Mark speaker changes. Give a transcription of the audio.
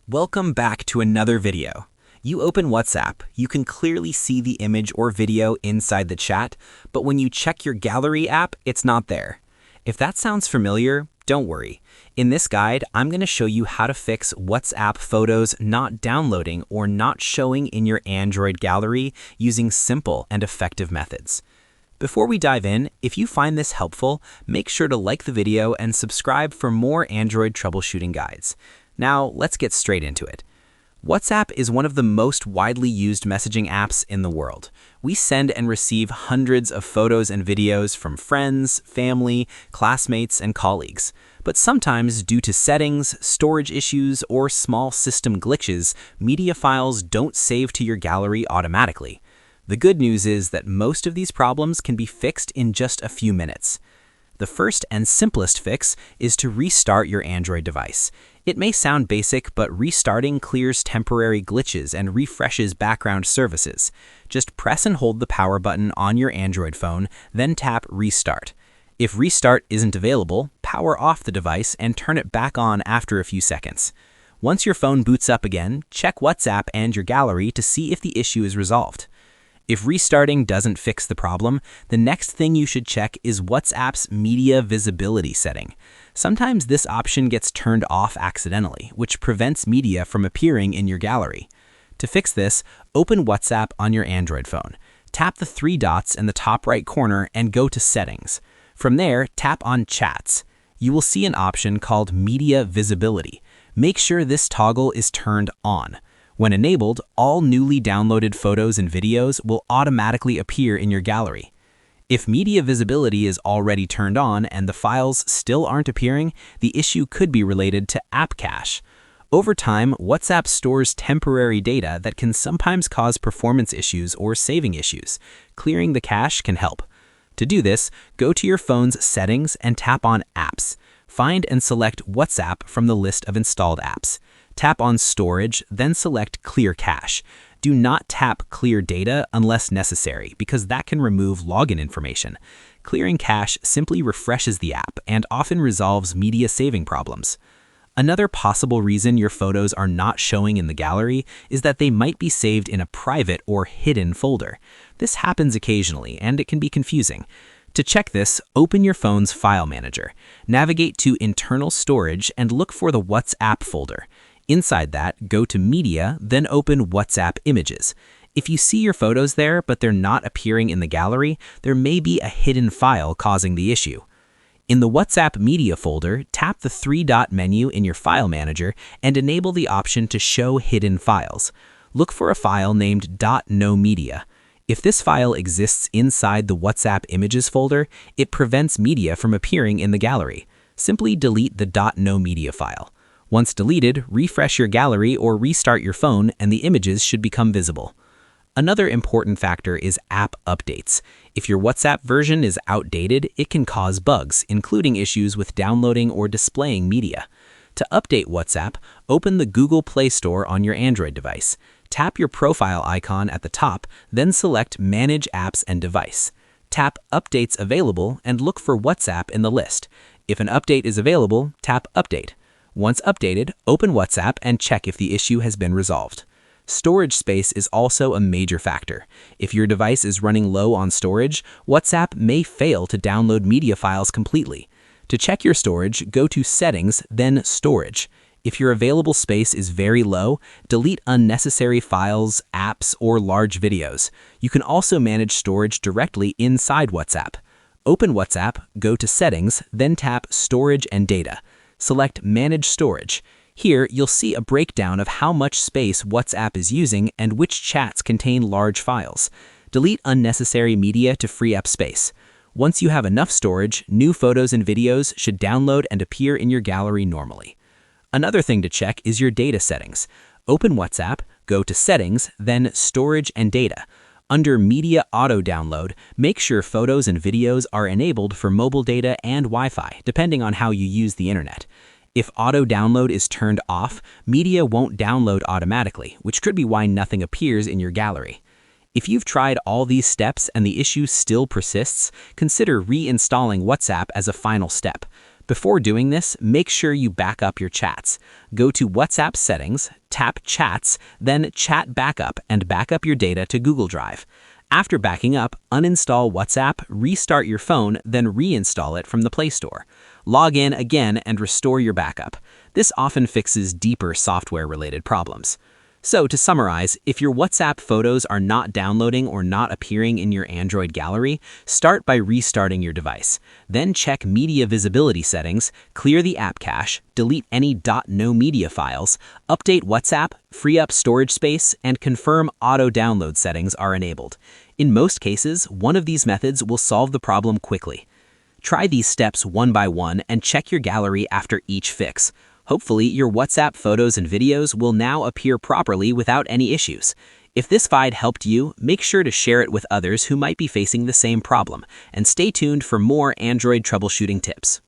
Speaker 1: Welcome back to another video. You open WhatsApp, you can clearly see the image or video inside the chat, but when you check your gallery app, it's not there. If that sounds familiar, don't worry. In this guide, I'm going to show you how to fix WhatsApp photos not downloading or not showing in your Android gallery using simple and effective methods. Before we dive in, if you find this helpful, make sure to like the video and subscribe for more Android troubleshooting guides. Now, let's get straight into it. WhatsApp is one of the most widely used messaging apps in the world. We send and receive hundreds of photos and videos from friends, family, classmates, and colleagues. But sometimes, due to settings, storage issues, or small system glitches, media files don't save to your gallery automatically. The good news is that most of these problems can be fixed in just a few minutes. The first and simplest fix is to restart your Android device. It may sound basic, but restarting clears temporary glitches and refreshes background services. Just press and hold the power button on your Android phone, then tap Restart. If Restart isn't available, power off the device and turn it back on after a few seconds. Once your phone boots up again, check WhatsApp and your gallery to see if the issue is resolved. If restarting doesn't fix the problem, the next thing you should check is WhatsApp's media visibility setting. Sometimes this option gets turned off accidentally, which prevents media from appearing in your gallery. To fix this, open WhatsApp on your Android phone. Tap the three dots in the top right corner and go to Settings. From there, tap on Chats. You will see an option called Media Visibility. Make sure this toggle is turned on. When enabled, all newly downloaded photos and videos will automatically appear in your gallery. If media visibility is already turned on and the files still aren't appearing, the issue could be related to app cache. Over time, WhatsApp stores temporary data that can sometimes cause performance issues or saving issues. Clearing the cache can help. To do this, go to your phone's settings and tap on Apps. Find and select WhatsApp from the list of installed apps. Tap on Storage, then select Clear Cache. Do not tap Clear Data unless necessary, because that can remove login information. Clearing cache simply refreshes the app and often resolves media saving problems. Another possible reason your photos are not showing in the gallery is that they might be saved in a private or hidden folder. This happens occasionally, and it can be confusing. To check this, open your phone's file manager. Navigate to Internal Storage and look for the WhatsApp folder. Inside that, go to Media, then open WhatsApp Images. If you see your photos there, but they're not appearing in the gallery, there may be a hidden file causing the issue. In the WhatsApp Media folder, tap the three-dot menu in your file manager and enable the option to show hidden files. Look for a file named .nomedia. If this file exists inside the WhatsApp Images folder, it prevents media from appearing in the gallery. Simply delete the .nomedia file. Once deleted, refresh your gallery or restart your phone and the images should become visible. Another important factor is app updates. If your WhatsApp version is outdated, it can cause bugs, including issues with downloading or displaying media. To update WhatsApp, open the Google Play Store on your Android device. Tap your profile icon at the top, then select Manage Apps and Device. Tap Updates Available and look for WhatsApp in the list. If an update is available, tap Update. Once updated, open WhatsApp and check if the issue has been resolved. Storage space is also a major factor. If your device is running low on storage, WhatsApp may fail to download media files completely. To check your storage, go to Settings, then Storage. If your available space is very low, delete unnecessary files, apps, or large videos. You can also manage storage directly inside WhatsApp. Open WhatsApp, go to Settings, then tap Storage and Data. Select Manage Storage. Here, you'll see a breakdown of how much space WhatsApp is using and which chats contain large files. Delete unnecessary media to free up space. Once you have enough storage, new photos and videos should download and appear in your gallery normally. Another thing to check is your data settings. Open WhatsApp, go to Settings, then Storage and Data. Under Media Auto Download, make sure photos and videos are enabled for mobile data and Wi-Fi, depending on how you use the internet. If auto download is turned off, media won't download automatically, which could be why nothing appears in your gallery. If you've tried all these steps and the issue still persists, consider reinstalling WhatsApp as a final step. Before doing this, make sure you back up your chats. Go to WhatsApp Settings, tap Chats, then Chat Backup, and back up your data to Google Drive. After backing up, uninstall WhatsApp, restart your phone, then reinstall it from the Play Store. Log in again and restore your backup. This often fixes deeper software-related problems. So to summarize, if your WhatsApp photos are not downloading or not appearing in your Android gallery, start by restarting your device. Then check Media Visibility settings, clear the app cache, delete any .nomedia files, update WhatsApp, free up storage space, and confirm auto-download settings are enabled. In most cases, one of these methods will solve the problem quickly. Try these steps one by one and check your gallery after each fix. Hopefully, your WhatsApp photos and videos will now appear properly without any issues. If this guide helped you, make sure to share it with others who might be facing the same problem, and stay tuned for more Android troubleshooting tips.